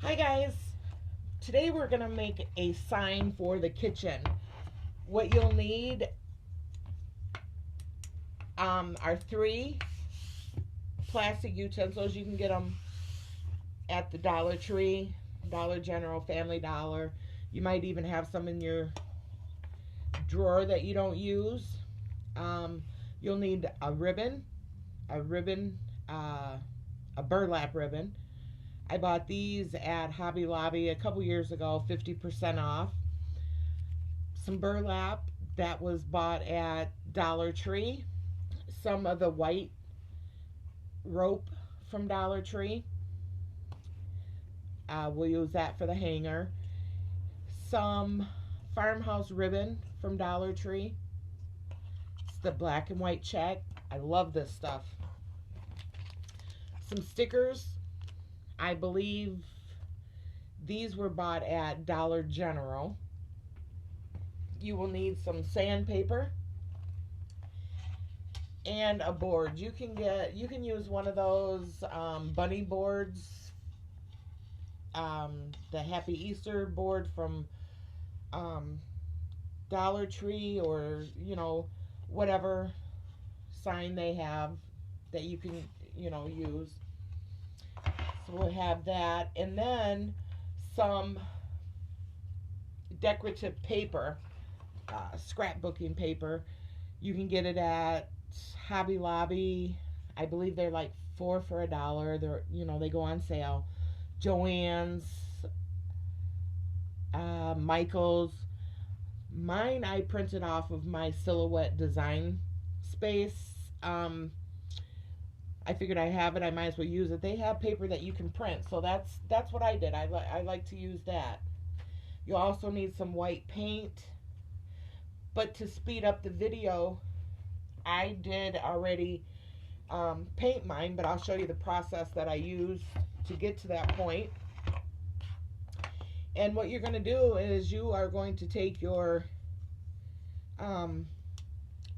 Hi guys, today we're going to make a sign for the kitchen. What you'll need are 3 plastic utensils. You can get them at the Dollar Tree, Dollar General, Family Dollar. You might even have some in your drawer that you don't use. You'll need a burlap ribbon. I bought these at Hobby Lobby a couple years ago, 50% off. Some burlap that was bought at Dollar Tree. Some of the white rope from Dollar Tree. We'll use that for the hanger. Some farmhouse ribbon from Dollar Tree. It's the black and white check. I love this stuff. Some stickers. I believe these were bought at Dollar General. You will need some sandpaper and a board. You can use one of those bunny boards, the Happy Easter board from Dollar Tree, or whatever sign they have that you can use. So we'll have that, and then some decorative paper, scrapbooking paper. You can get it at Hobby Lobby. I believe they're like 4 for $1. They're they go on sale. Joann's, Michael's. Mine I printed off of my Silhouette Design space. I figured I have it, I might as well use it. They have paper that you can print, so that's what I did. I like to use that. You also need some white paint. But to speed up the video, I did already paint mine, but I'll show you the process that I used to get to that point. And what you're going to do is you are going to take your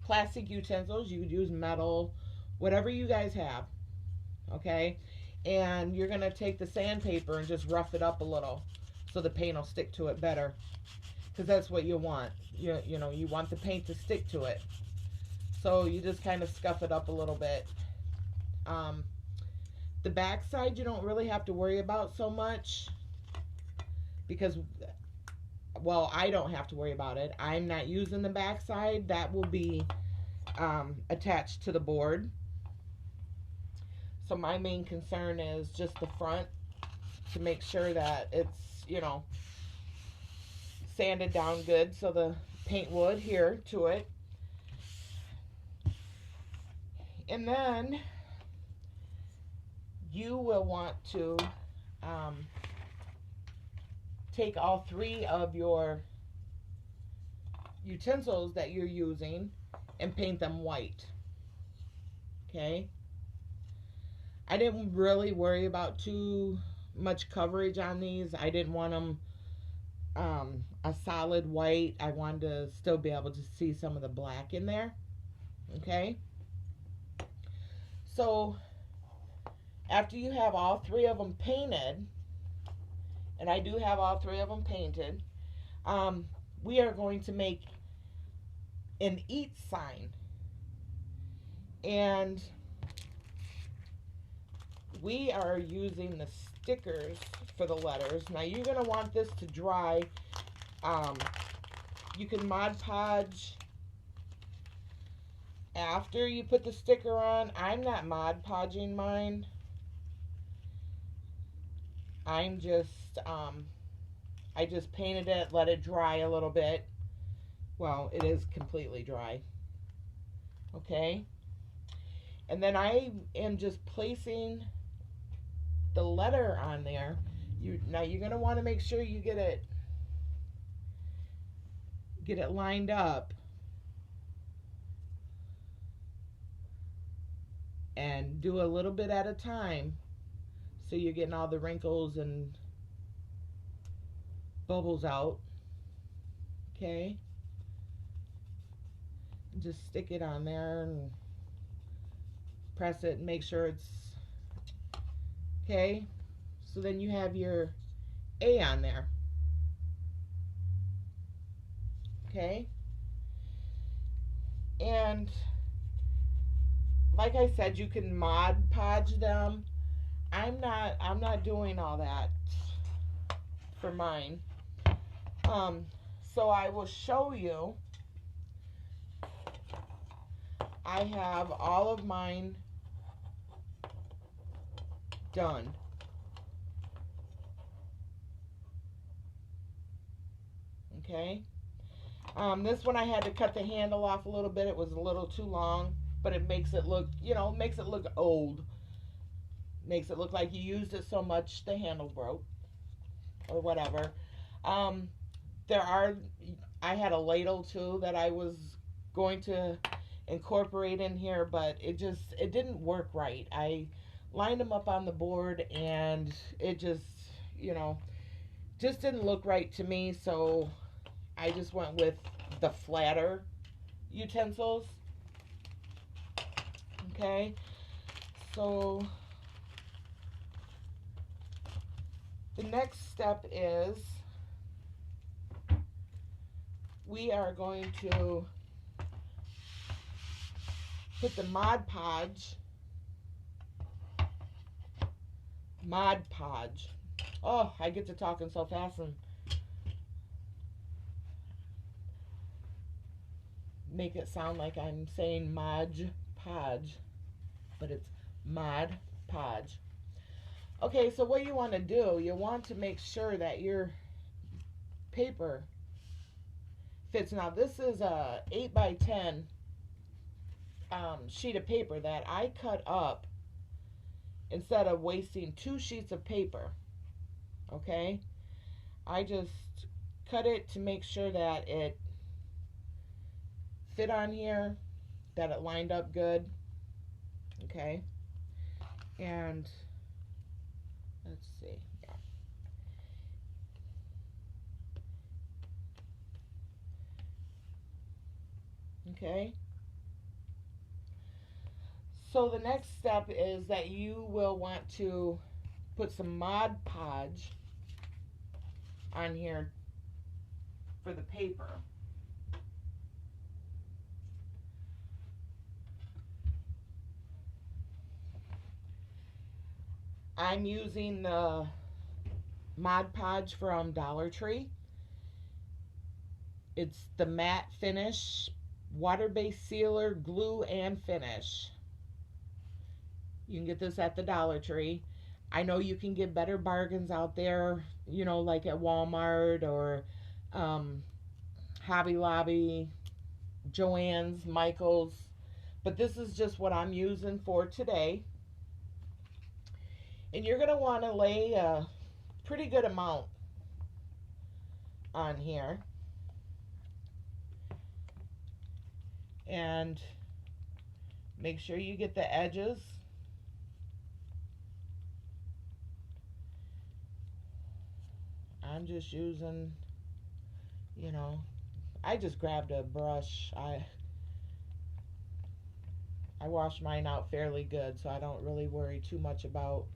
plastic utensils. You could use metal, whatever you guys have, okay? And you're going to take the sandpaper and just rough it up a little so the paint will stick to it better, because that's what you want. You want the paint to stick to it. So you just kind of scuff it up a little bit. The back side you don't really have to worry about so much, because, well, I don't have to worry about it. I'm not using the back side. That will be attached to the board. So my main concern is just the front, to make sure that it's, sanded down good so the paint would adhere to it. And then you will want to take all 3 of your utensils that you're using and paint them white. Okay? I didn't really worry about too much coverage on these. I didn't want them a solid white. I wanted to still be able to see some of the black in there. Okay? So after you have all 3 of them painted, and I do have all 3 of them painted, we are going to make an eat sign. And we are using the stickers for the letters. Now you're going to want this to dry. You can Mod Podge after you put the sticker on. I'm not Mod Podging mine. I'm just, I just painted it, let it dry a little bit. Well, it is completely dry. Okay? And then I am just placing the letter on there. Now you're going to want to make sure you get it lined up, and do a little bit at a time, so you're getting all the wrinkles and bubbles out. Okay? Just stick it on there and press it and make sure it's okay. So then you have your A on there. Okay? And like I said, you can Mod Podge them. I'm not doing all that for mine. So I will show you. I have all of mine done. Okay. This one I had to cut the handle off a little bit. It was a little too long, but it makes it look, makes it look old. Makes it look like you used it so much the handle broke or whatever. There are, I had a ladle too that I was going to incorporate in here, but it didn't work right. I lined them up on the board and it just didn't look right to me, so I just went with the flatter utensils. Okay, so the next step is we are going to put the Mod Podge. Oh, I get to talking so fast and make it sound like I'm saying Mod Podge, but it's Mod Podge. Okay, so what you want to do, you want to make sure that your paper fits. Now this is a 8x10 sheet of paper that I cut up instead of wasting 2 sheets of paper. Okay, I just cut it to make sure that it fit on here, that it lined up good. Okay, and let's see. Yeah. Okay. So the next step is that you will want to put some Mod Podge on here for the paper. I'm using the Mod Podge from Dollar Tree. It's the matte finish, water-based sealer, glue, and finish. You can get this at the Dollar Tree. I know you can get better bargains out there, like at Walmart or Hobby Lobby, Joann's, Michael's. But this is just what I'm using for today. And you're going to want to lay a pretty good amount on here. And make sure you get the edges. I'm just using, I just grabbed a brush. I wash mine out fairly good, so I don't really worry too much about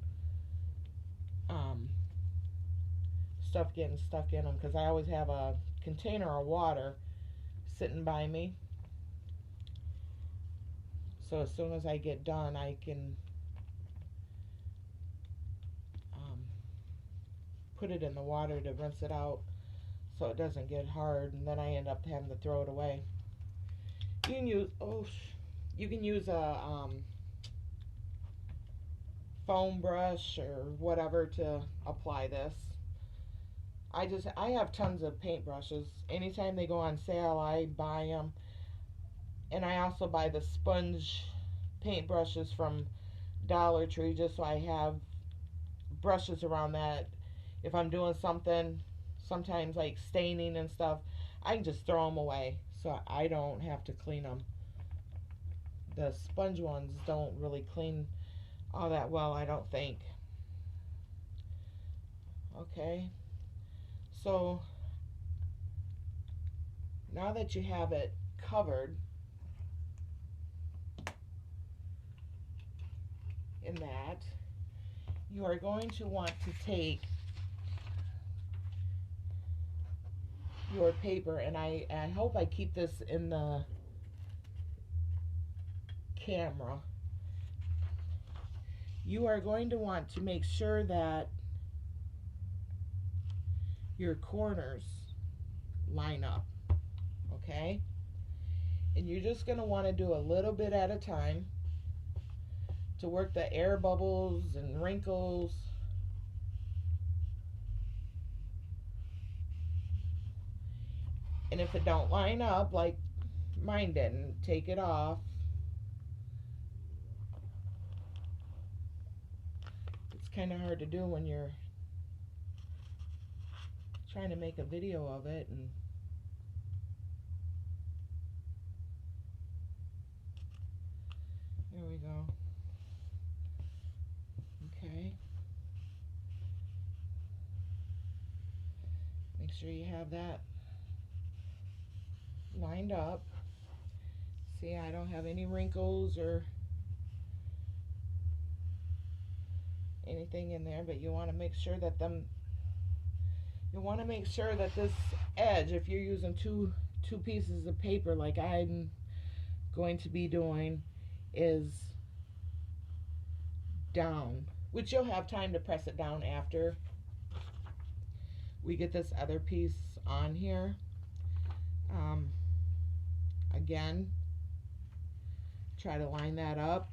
stuff getting stuck in them, because I always have a container of water sitting by me. So as soon as I get done, I can put it in the water to rinse it out so it doesn't get hard, and then I end up having to throw it away. You can use a foam brush or whatever to apply this. I have tons of paint brushes. Anytime they go on sale, I buy them. And I also buy the sponge paint brushes from Dollar Tree, just so I have brushes around that. If I'm doing something, sometimes like staining and stuff, I can just throw them away so I don't have to clean them. The sponge ones don't really clean all that well, I don't think. Okay, so now that you have it covered in that, you are going to want to take your paper, and I hope I keep this in the camera. You are going to want to make sure that your corners line up, okay? And you're just going to want to do a little bit at a time to work the air bubbles and wrinkles. And if it don't line up, like mine didn't, take it off. It's kind of hard to do when you're trying to make a video of it. And there we go. Okay. Make sure you have that lined up. See, I don't have any wrinkles or anything in there, but you want to make sure that this edge, if you're using two pieces of paper like I'm going to be doing, is down, which you'll have time to press it down after we get this other piece on here. Again, try to line that up.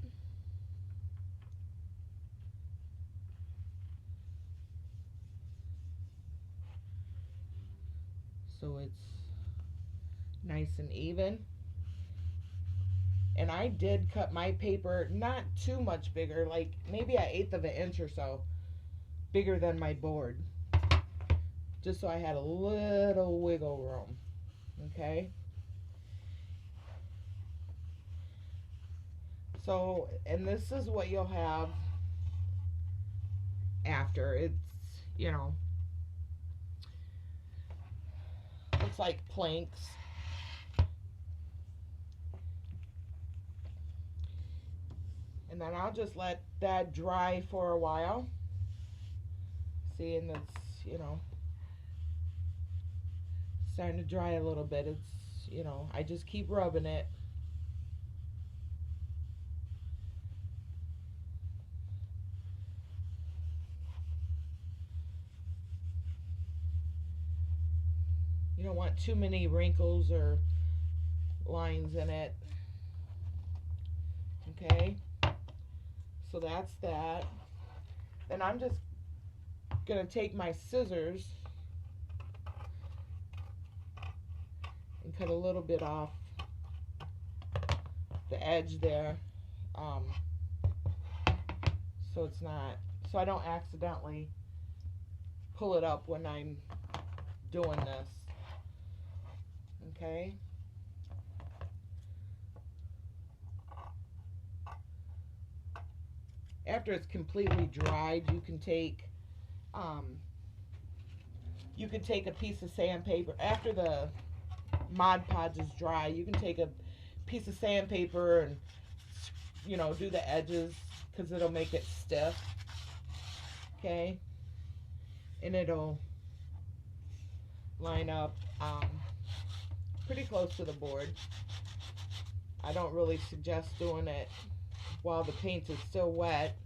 So it's nice and even. And I did cut my paper not too much bigger, like maybe an 1/8 of an inch or so bigger than my board, just so I had a little wiggle room. Okay. So, and this is what you'll have after. It's, you know, looks like planks. And then I'll just let that dry for a while. See, and it's, you know, starting to dry a little bit. It's, you know, I just keep rubbing it. You don't want too many wrinkles or lines in it. Okay, so that's that. Then I'm just gonna take my scissors and cut a little bit off the edge there, so it's not, so I don't accidentally pull it up when I'm doing this. Okay. After it's completely dried, you can take a piece of sandpaper. After the Mod Podge is dry, you can take a piece of sandpaper and, you know, do the edges, because it'll make it stiff. Okay, and it'll line up pretty close to the board. I don't really suggest doing it while the paint is still wet.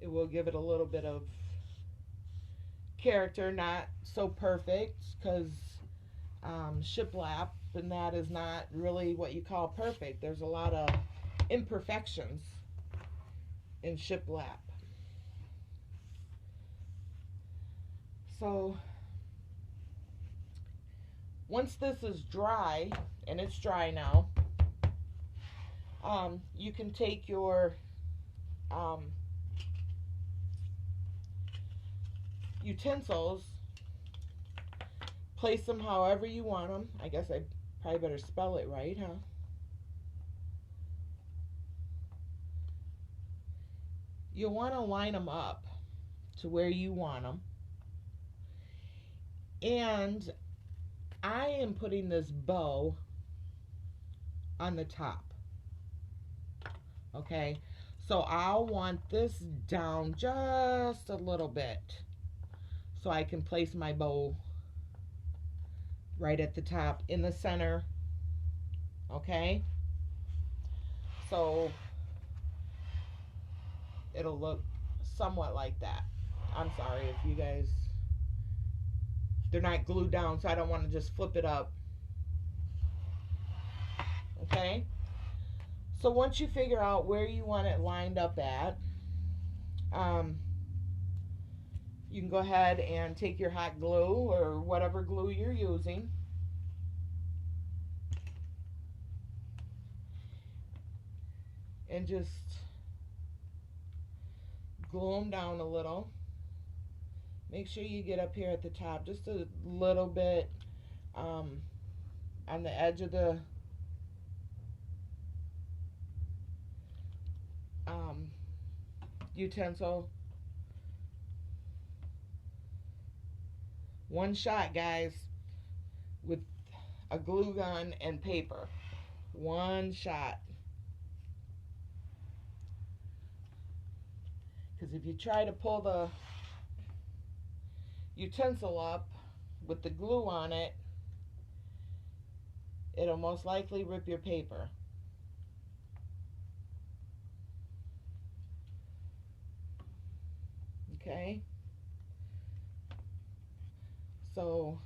It will give it a little bit of character, not so perfect, because shiplap and that is not really what you call perfect. There's a lot of imperfections in shiplap. So once this is dry, and it's dry now, you can take your utensils, place them however you want them. I guess I probably better spell it right, huh? You'll want to line them up to where you want them. And I am putting this bow on the top. Okay, so I'll want this down just a little bit so I can place my bow right at the top in the center. Okay, so it'll look somewhat like that. I'm sorry if you guys, they're not glued down, so I don't want to just flip it up. Okay, so once you figure out where you want it lined up at, you can go ahead and take your hot glue or whatever glue you're using, and just glue them down a little. Make sure you get up here at the top just a little bit, on the edge of the utensil. One shot, guys, with a glue gun and paper. One shot. Because if you try to pull the utensil up with the glue on it, it'll most likely rip your paper. Okay, so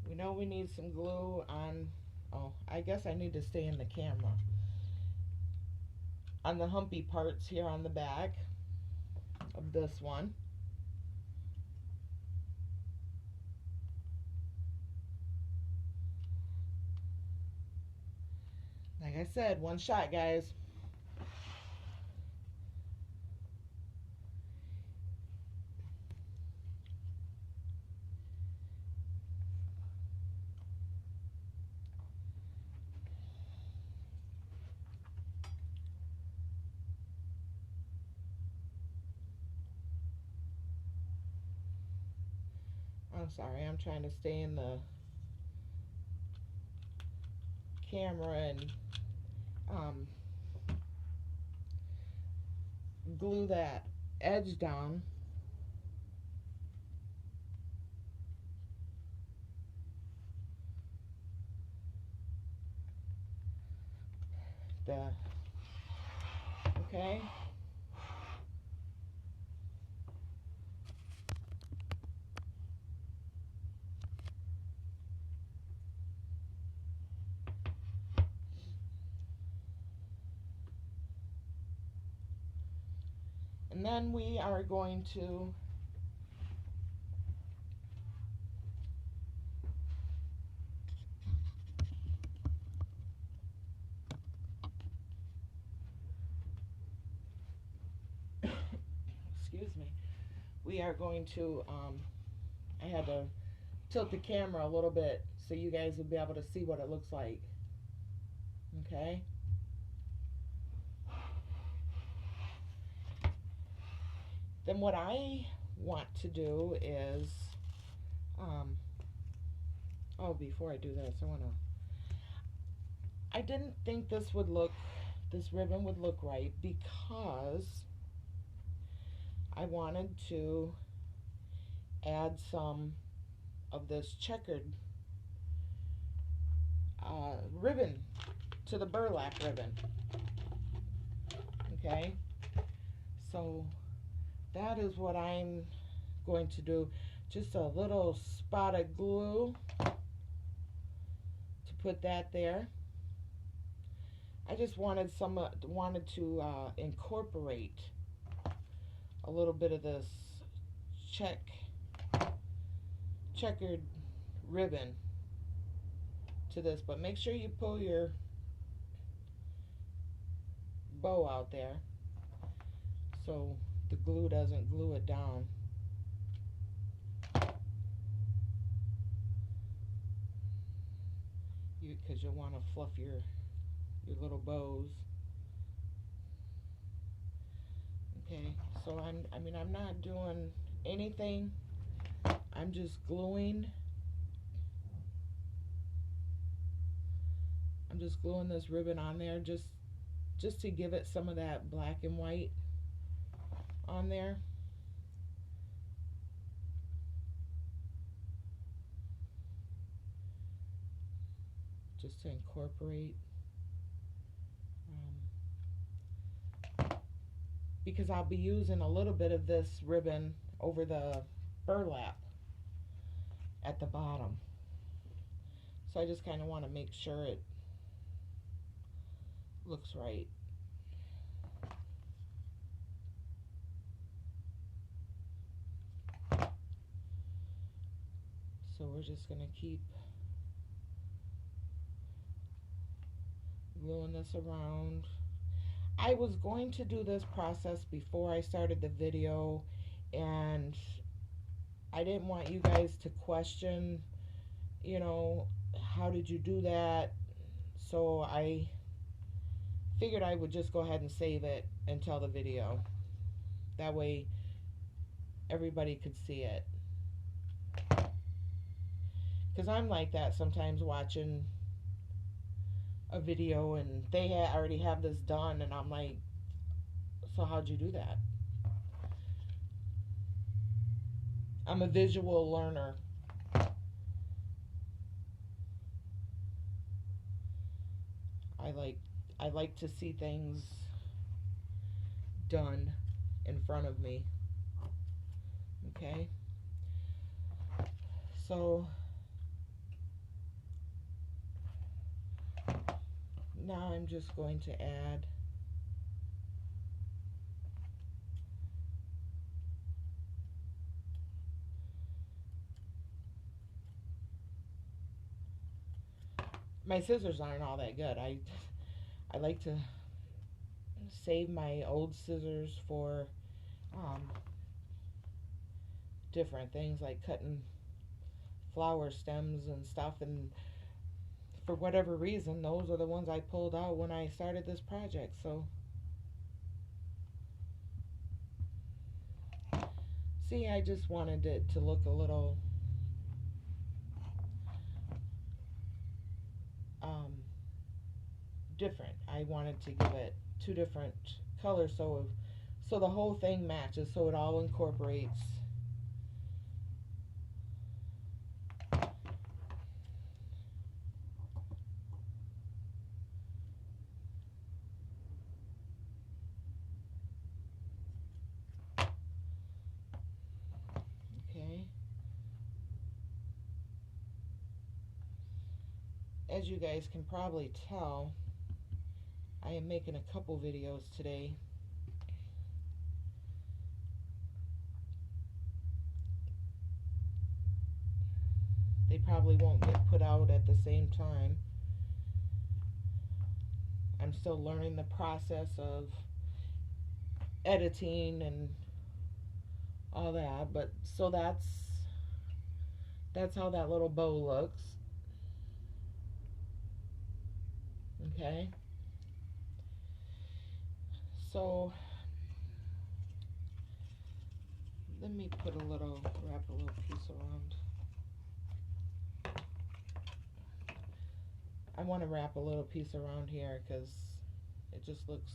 we know we need some glue on, oh, I guess I need to stay in the camera, on the humpy parts here on the back of this one. Like I said, one shot, guys. I'm sorry, I'm trying to stay in the camera and glue that edge down. Okay. And then we are going to excuse me, we are going to I had to tilt the camera a little bit so you guys would be able to see what it looks like. Okay, then what I want to do is oh, before I do this, I didn't think this ribbon would look right, because I wanted to add some of this checkered ribbon to the burlap ribbon. Okay, so that is what I'm going to do. Just a little spot of glue to put that there. I just wanted to incorporate a little bit of this checkered ribbon to this, but make sure you pull your bow out there so the glue doesn't glue it down. Because you'll want to fluff your little bows. Okay, so I'm not doing anything. I'm just gluing. I'm just gluing this ribbon on there just to give it some of that black and white on there. just to incorporate, because I'll be using a little bit of this ribbon over the burlap at the bottom. So I just kind of want to make sure it looks right. So we're just going to keep gluing this around. I was going to do this process before I started the video, and I didn't want you guys to question, you know, how did you do that? So I figured I would just go ahead and save it until the video. That way everybody could see it. Because I'm like that sometimes, watching a video and they already have this done, and I'm like, so how'd you do that? I'm a visual learner. I like to see things done in front of me. Okay? So now I'm just going to add my scissors aren't all that good. I like to save my old scissors for different things like cutting flower stems and stuff, and for whatever reason those are the ones I pulled out when I started this project. So see, I just wanted it to look a little different. I wanted to give it two different colors so the whole thing matches, so it all incorporates. Okay. As you guys can probably tell, I am making a couple videos today. They probably won't get put out at the same time. I'm still learning the process of editing and all that, but so that's how that little bow looks. Okay. So let me wrap a little piece around. I want to wrap a little piece around here because it just looks,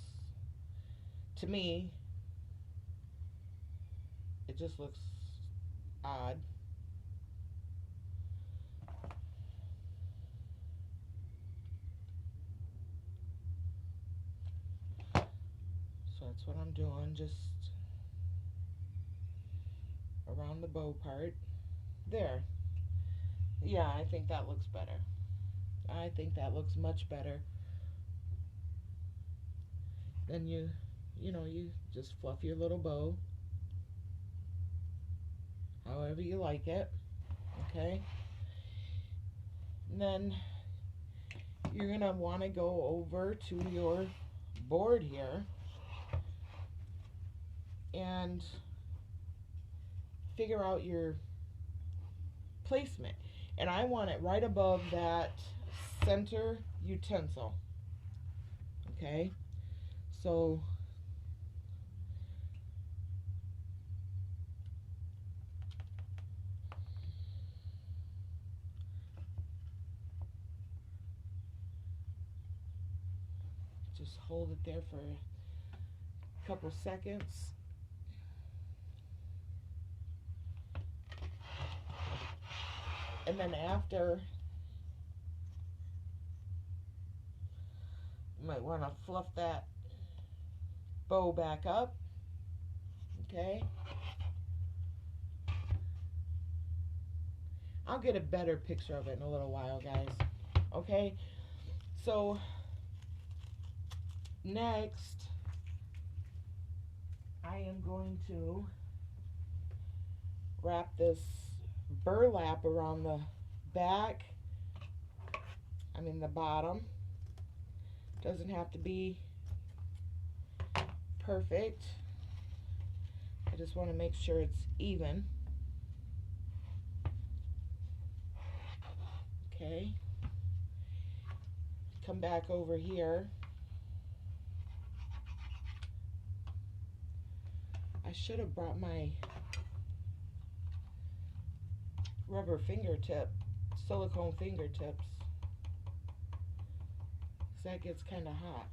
to me, it just looks odd. So that's what I'm doing, just around the bow part. There. Yeah, I think that looks better. I think that looks much better. Then you just fluff your little bow however you like it. Okay. And then you're gonna want to go over to your board here and figure out your placement. And I want it right above that center utensil. Okay, so just hold it there for a couple seconds. And then after You might want to fluff that bow back up. Okay. I'll get a better picture of it in a little while, guys. Okay. So next, I am going to wrap this burlap around the back. I mean the bottom. Doesn't have to be perfect. I just want to make sure it's even. Okay. Come back over here. I should have brought my rubber fingertip, silicone fingertips. That gets kind of hot.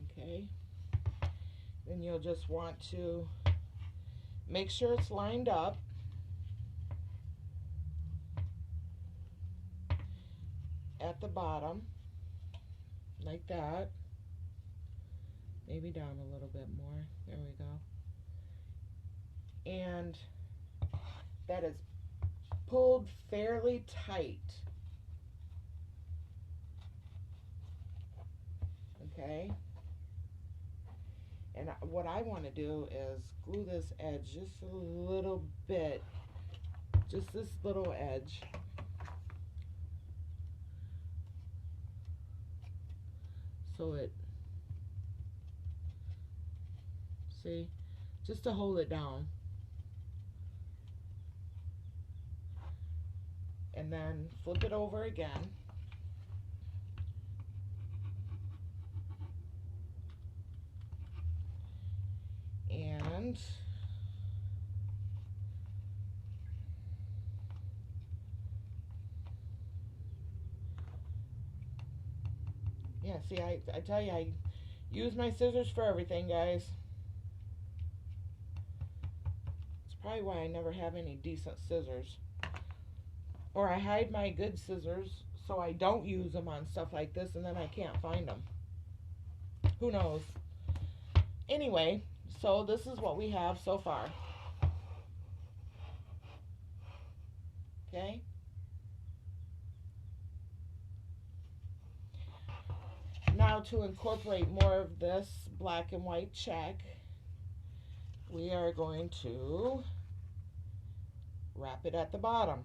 Okay. Then you'll just want to make sure it's lined up. At the bottom, like that. Maybe down a little bit more. There we go. And that is pulled fairly tight. Okay. And what I want to do is glue this edge just a little bit. Just this little edge. So it, see, just to hold it down. And then flip it over again. And yeah, see, I tell you, I use my scissors for everything, guys. It's probably why I never have any decent scissors. Or I hide my good scissors so I don't use them on stuff like this and then I can't find them. Who knows? Anyway, so this is what we have so far. Okay? Now to incorporate more of this black and white check, we are going to wrap it at the bottom.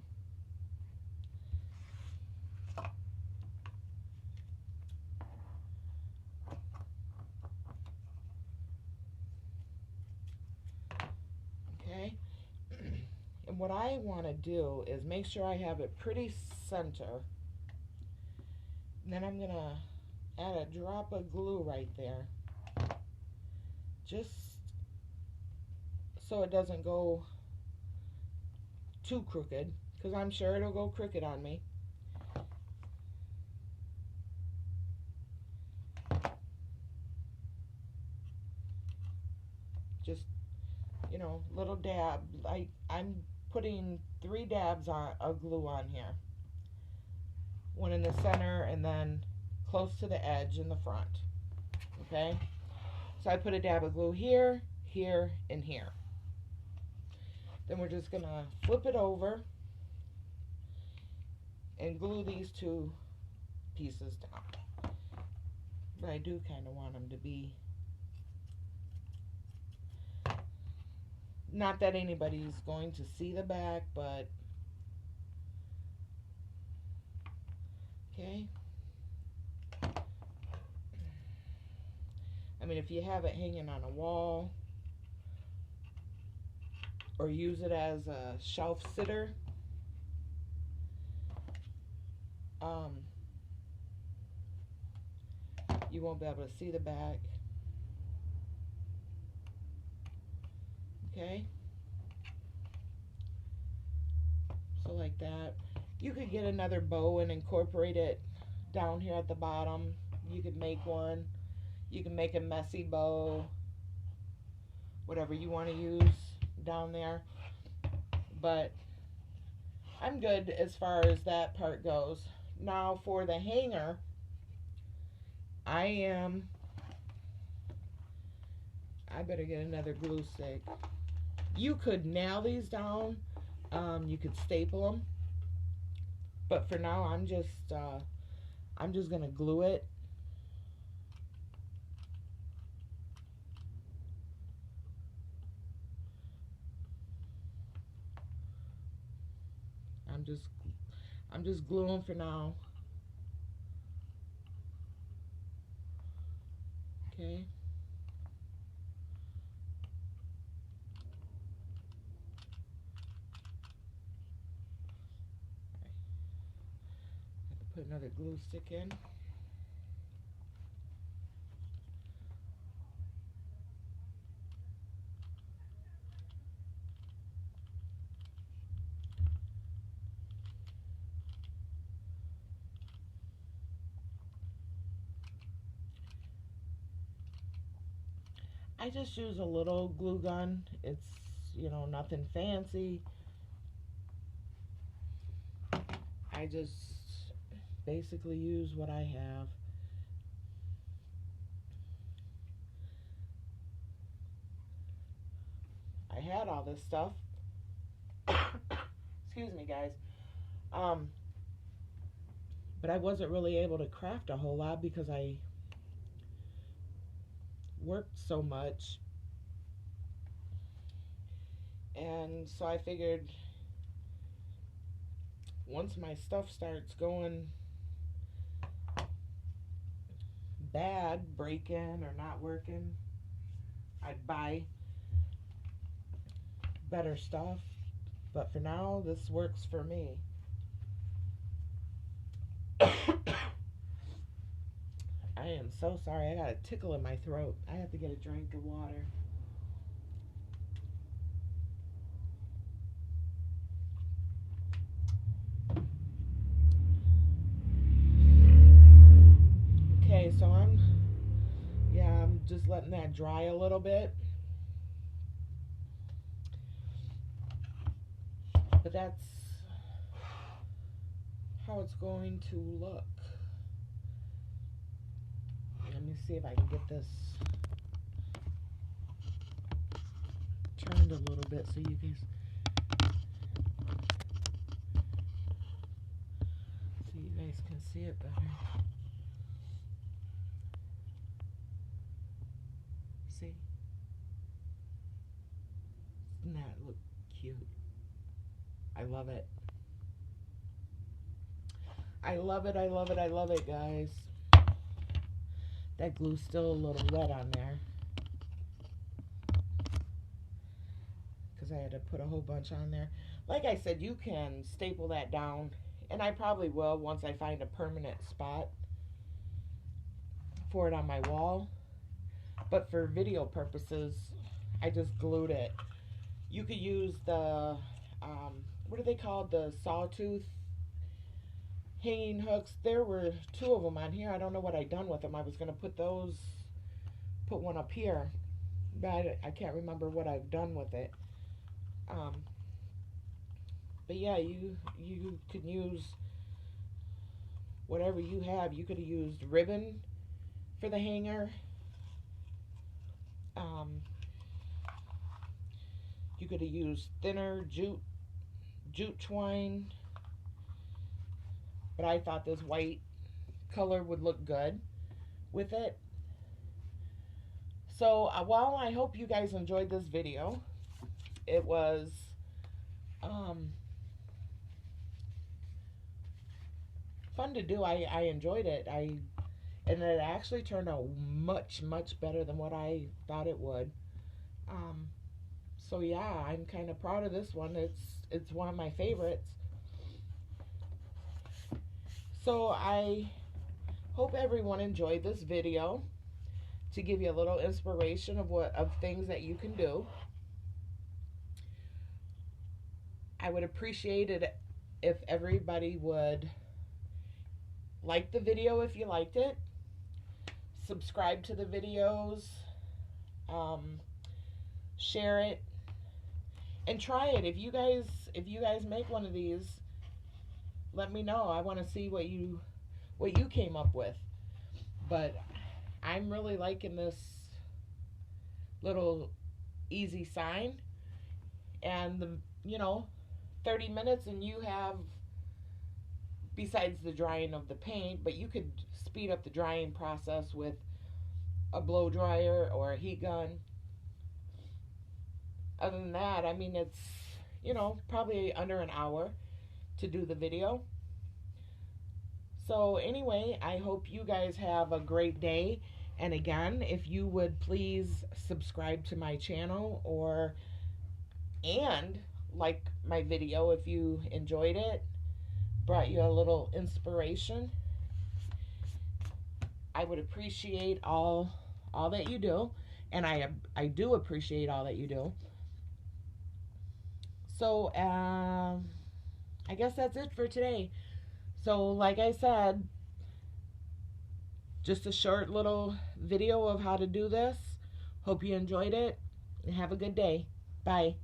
Okay? And what I want to do is make sure I have it pretty center. And then I'm going to add a drop of glue right there, just so it doesn't go too crooked, because I'm sure it'll go crooked on me. Just, you know, little dab. I'm putting 3 dabs of glue on here, one in the center and then close to the edge in the front. Okay, so I put a dab of glue here, here, and here. Then we're just gonna flip it over and glue these 2 pieces down. But I do kind of want them to be, not that anybody's going to see the back, but okay. I mean, if you have it hanging on a wall or use it as a shelf sitter, you won't be able to see the back. Okay? So like that. You could get another bow and incorporate it down here at the bottom. You could make one. You can make a messy bow, whatever you want to use down there. But I'm good as far as that part goes. Now for the hanger, I better get another glue stick. You could nail these down. You could staple them. But for now, I'm just gonna glue it. I'm just gluing for now. Okay. Have to put another glue stick in. I just use a little glue gun. It's, you know, nothing fancy. I just basically use what I have. I had all this stuff. Excuse me, guys. But I wasn't really able to craft a whole lot because I worked so much. And so I figured once my stuff starts going bad, breaking or not working, I'd buy better stuff. But for now, this works for me. I am so sorry. I got a tickle in my throat. I have to get a drink of water. Okay, so I'm just letting that dry a little bit. But that's how it's going to look. Let me see if I can get this turned a little bit so you guys can see it better. See? Doesn't that look cute? I love it. I love it, I love it, I love it, guys. That glue's still a little wet on there because I had to put a whole bunch on there. Like I said, you can staple that down, and I probably will once I find a permanent spot for it on my wall. But for video purposes, I just glued it. You could use the, what are they called? The sawtooth hanging hooks. There were 2 of them on here. I don't know what I done with them. I was going to put one up here, but I can't remember what I've done with it. But yeah, you can use whatever you have. You could have used ribbon for the hanger. You could have used thinner jute twine. But I thought this white color would look good with it. So, well, I hope you guys enjoyed this video. It was fun to do. I enjoyed it. And it actually turned out much, much better than what I thought it would. So yeah, I'm kind of proud of this one. It's one of my favorites. So I hope everyone enjoyed this video to give you a little inspiration of things that you can do. I would appreciate it if everybody would like the video if you liked it, subscribe to the videos, share it, and try it. If you guys make one of these, let me know. I want to see what you came up with. But I'm really liking this little easy sign, and the 30 minutes and you have, besides the drying of the paint, but you could speed up the drying process with a blow dryer or a heat gun. Other than that, I mean, it's probably under an hour to do the video. So anyway, I hope you guys have a great day. And again, if you would please subscribe to my channel and like my video if you enjoyed it, brought you a little inspiration. I would appreciate all that you do, and I do appreciate all that you do. So I guess that's it for today. So like I said, just a short little video of how to do this. Hope you enjoyed it, and have a good day. Bye.